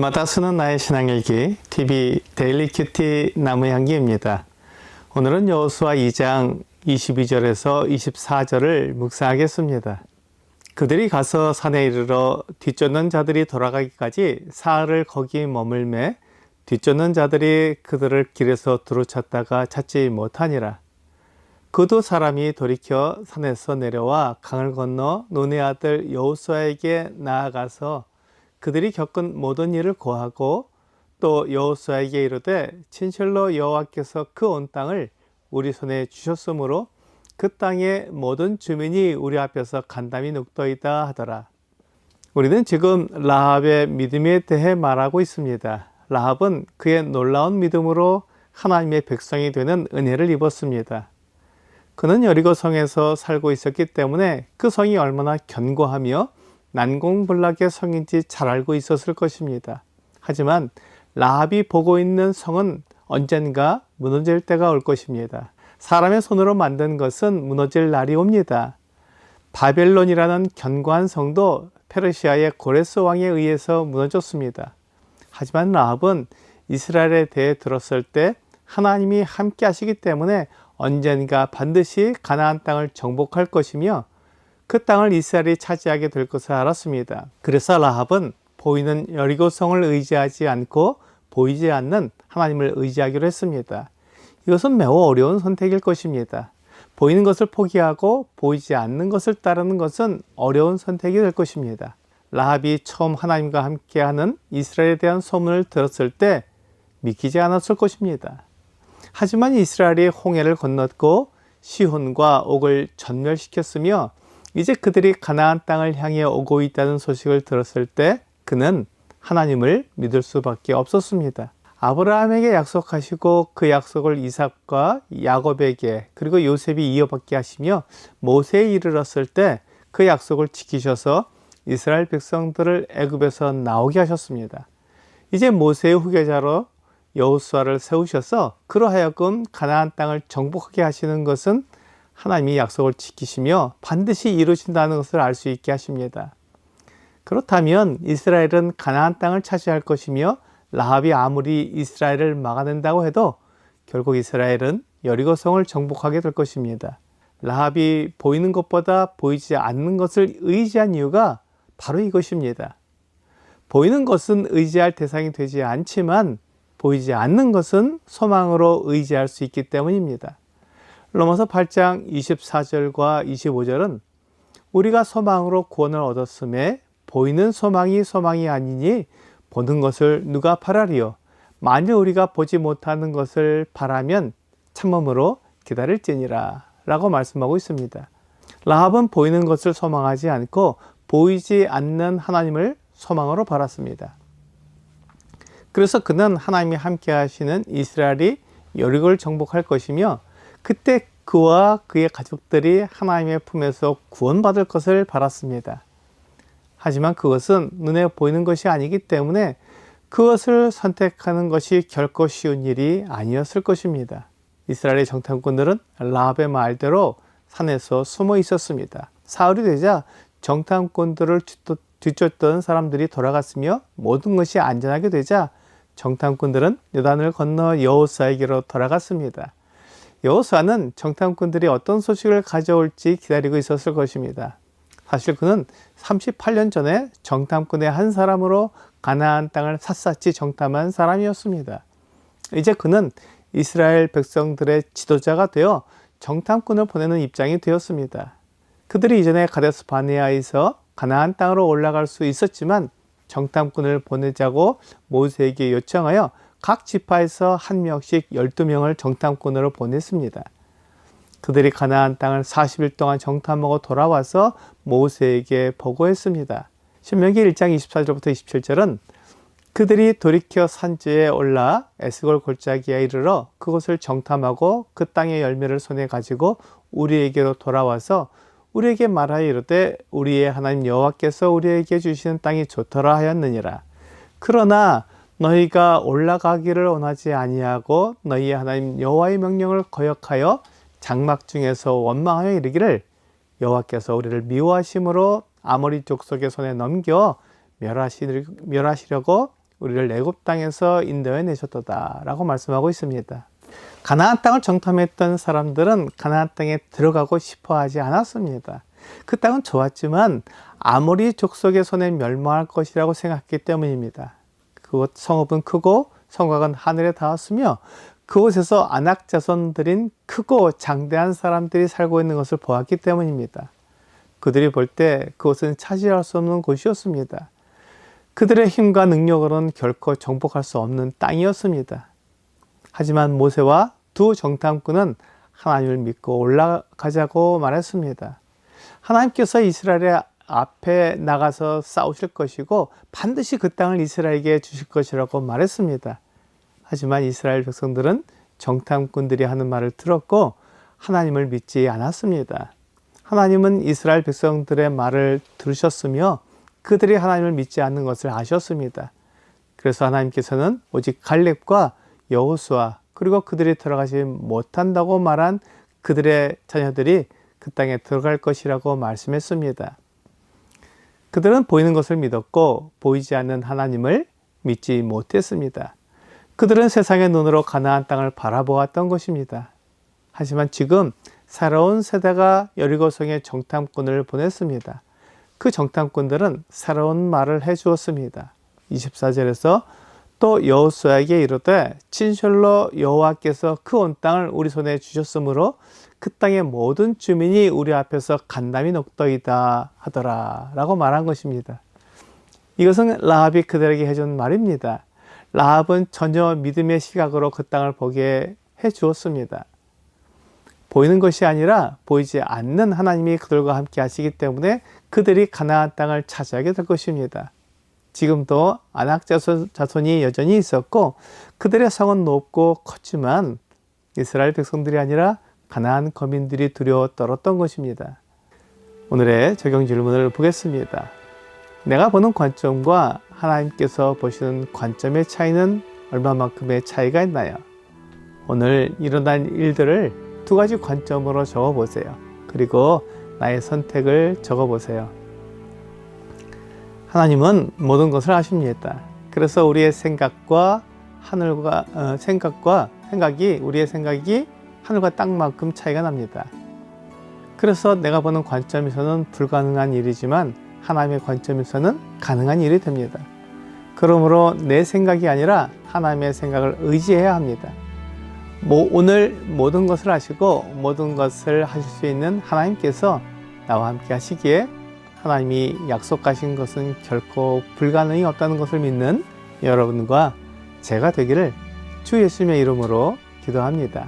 주일마다 쓰는 나의 신앙일기 TV 데일리 큐티 나무향기입니다. 오늘은 여호수아 2장 22절에서 24절을 묵상하겠습니다. 그들이 가서 산에 이르러 뒤쫓는 자들이 돌아가기까지 사흘을 거기 머물매 뒤쫓는 자들이 그들을 길에서 두루 찾다가 찾지 못하니라. 그도 사람이 돌이켜 산에서 내려와 강을 건너 눈의 아들 여호수아에게 나아가서 그들이 겪은 모든 일을 고하고 또 여호수아에게 이르되 진실로 여호와께서 그 온 땅을 우리 손에 주셨으므로 그 땅의 모든 주민이 우리 앞에서 간담이 눕더이다 하더라. 우리는 지금 라합의 믿음에 대해 말하고 있습니다. 라합은 그의 놀라운 믿음으로 하나님의 백성이 되는 은혜를 입었습니다. 그는 여리고 성에서 살고 있었기 때문에 그 성이 얼마나 견고하며 난공불락의 성인지 잘 알고 있었을 것입니다. 하지만 라합이 보고 있는 성은 언젠가 무너질 때가 올 것입니다. 사람의 손으로 만든 것은 무너질 날이 옵니다. 바벨론이라는 견고한 성도 페르시아의 고레스 왕에 의해서 무너졌습니다. 하지만 라합은 이스라엘에 대해 들었을 때 하나님이 함께 하시기 때문에 언젠가 반드시 가나안 땅을 정복할 것이며 그 땅을 이스라엘이 차지하게 될 것을 알았습니다. 그래서 라합은 보이는 여리고성을 의지하지 않고 보이지 않는 하나님을 의지하기로 했습니다. 이것은 매우 어려운 선택일 것입니다. 보이는 것을 포기하고 보이지 않는 것을 따르는 것은 어려운 선택이 될 것입니다. 라합이 처음 하나님과 함께하는 이스라엘에 대한 소문을 들었을 때 믿기지 않았을 것입니다. 하지만 이스라엘이 홍해를 건넜고 시혼과 옥을 전멸시켰으며 이제 그들이 가나안 땅을 향해 오고 있다는 소식을 들었을 때 그는 하나님을 믿을 수밖에 없었습니다. 아브라함에게 약속하시고 그 약속을 이삭과 야곱에게 그리고 요셉이 이어받게 하시며 모세에 이르렀을 때 그 약속을 지키셔서 이스라엘 백성들을 애굽에서 나오게 하셨습니다. 이제 모세의 후계자로 여호수아를 세우셔서 그로 하여금 가나안 땅을 정복하게 하시는 것은 하나님이 약속을 지키시며 반드시 이루신다는 것을 알 수 있게 하십니다. 그렇다면 이스라엘은 가나안 땅을 차지할 것이며 라합이 아무리 이스라엘을 막아낸다고 해도 결국 이스라엘은 여리고성을 정복하게 될 것입니다. 라합이 보이는 것보다 보이지 않는 것을 의지한 이유가 바로 이것입니다. 보이는 것은 의지할 대상이 되지 않지만 보이지 않는 것은 소망으로 의지할 수 있기 때문입니다. 로마서 8장 24절과 25절은 우리가 소망으로 구원을 얻었음에 보이는 소망이 소망이 아니니 보는 것을 누가 바라리요. 만일 우리가 보지 못하는 것을 바라면 참음으로 기다릴지니라 라고 말씀하고 있습니다. 라합은 보이는 것을 소망하지 않고 보이지 않는 하나님을 소망으로 바랐습니다. 그래서 그는 하나님이 함께 하시는 이스라엘이 여리고를 정복할 것이며 그때 그와 그의 가족들이 하나님의 품에서 구원받을 것을 바랐습니다. 하지만 그것은 눈에 보이는 것이 아니기 때문에 그것을 선택하는 것이 결코 쉬운 일이 아니었을 것입니다. 이스라엘의 정탐꾼들은 라합의 말대로 산에서 숨어 있었습니다. 사흘이 되자 정탐꾼들을 뒤쫓던 사람들이 돌아갔으며 모든 것이 안전하게 되자 정탐꾼들은 요단을 건너 여호수아에게로 돌아갔습니다. 여호수아는 정탐꾼들이 어떤 소식을 가져올지 기다리고 있었을 것입니다. 사실 그는 38년 전에 정탐꾼의 한 사람으로 가나안 땅을 샅샅이 정탐한 사람이었습니다. 이제 그는 이스라엘 백성들의 지도자가 되어 정탐꾼을 보내는 입장이 되었습니다. 그들이 이전에 가데스 바네아에서 가나안 땅으로 올라갈 수 있었지만 정탐꾼을 보내자고 모세에게 요청하여 각 지파에서 한 명씩 12명을 정탐꾼으로 보냈습니다. 그들이 가나안 땅을 40일 동안 정탐하고 돌아와서 모세에게 보고했습니다. 신명기 1장 24절부터 27절은 그들이 돌이켜 산지에 올라 에스골 골짜기에 이르러 그곳을 정탐하고 그 땅의 열매를 손에 가지고 우리에게로 돌아와서 우리에게 말하여 이르되 우리의 하나님 여호와께서 우리에게 주시는 땅이 좋더라 하였느니라. 그러나 너희가 올라가기를 원하지 아니하고 너희의 하나님 여호와의 명령을 거역하여 장막 중에서 원망하여 이르기를 여호와께서 우리를 미워하심으로 아모리 족속의 손에 넘겨 멸하시려고 우리를 애굽 땅에서 인도해 내셨도다 라고 말씀하고 있습니다. 가나안 땅을 정탐했던 사람들은 가나안 땅에 들어가고 싶어 하지 않았습니다. 그 땅은 좋았지만 아모리 족속의 손에 멸망할 것이라고 생각했기 때문입니다. 그곳 성읍은 크고 성곽은 하늘에 닿았으며 그곳에서 아낙 자손들인 크고 장대한 사람들이 살고 있는 것을 보았기 때문입니다. 그들이 볼 때 그곳은 차지할 수 없는 곳이었습니다. 그들의 힘과 능력으로는 결코 정복할 수 없는 땅이었습니다. 하지만 모세와 두 정탐꾼은 하나님을 믿고 올라가자고 말했습니다. 하나님께서 이스라엘의 앞에 나가서 싸우실 것이고 반드시 그 땅을 이스라엘에게 주실 것이라고 말했습니다. 하지만 이스라엘 백성들은 정탐꾼들이 하는 말을 들었고 하나님을 믿지 않았습니다. 하나님은 이스라엘 백성들의 말을 들으셨으며 그들이 하나님을 믿지 않는 것을 아셨습니다. 그래서 하나님께서는 오직 갈렙과 여호수아 그리고 그들이 들어가지 못한다고 말한 그들의 자녀들이 그 땅에 들어갈 것이라고 말씀했습니다. 그들은 보이는 것을 믿었고 보이지 않는 하나님을 믿지 못했습니다. 그들은 세상의 눈으로 가나안 땅을 바라보았던 것입니다. 하지만 지금 새로운 세대가 여리고성에 정탐꾼을 보냈습니다. 그 정탐꾼들은 새로운 말을 해주었습니다. 24절에서 또 여호수아에게 이르되 진실로 여호와께서 그 온 땅을 우리 손에 주셨으므로 그 땅의 모든 주민이 우리 앞에서 간담이 녹더이다 하더라 라고 말한 것입니다. 이것은 라합이 그들에게 해준 말입니다. 라합은 전혀 믿음의 시각으로 그 땅을 보게 해 주었습니다. 보이는 것이 아니라 보이지 않는 하나님이 그들과 함께 하시기 때문에 그들이 가나안 땅을 차지하게 될 것입니다. 지금도 아낙 자손이 여전히 있었고 그들의 성은 높고 컸지만 이스라엘 백성들이 아니라 가나안 거민들이 두려워 떨었던 것입니다. 오늘의 적용 질문을 보겠습니다. 내가 보는 관점과 하나님께서 보시는 관점의 차이는 얼마만큼의 차이가 있나요? 오늘 일어난 일들을 두 가지 관점으로 적어보세요. 그리고 나의 선택을 적어보세요. 하나님은 모든 것을 아십니다. 그래서 우리의 생각과 우리의 생각이 하늘과 땅만큼 차이가 납니다. 그래서 내가 보는 관점에서는 불가능한 일이지만 하나님의 관점에서는 가능한 일이 됩니다. 그러므로 내 생각이 아니라 하나님의 생각을 의지해야 합니다. 오늘 모든 것을 아시고 모든 것을 하실 수 있는 하나님께서 나와 함께 하시기에 하나님이 약속하신 것은 결코 불가능이 없다는 것을 믿는 여러분과 제가 되기를 주 예수님의 이름으로 기도합니다.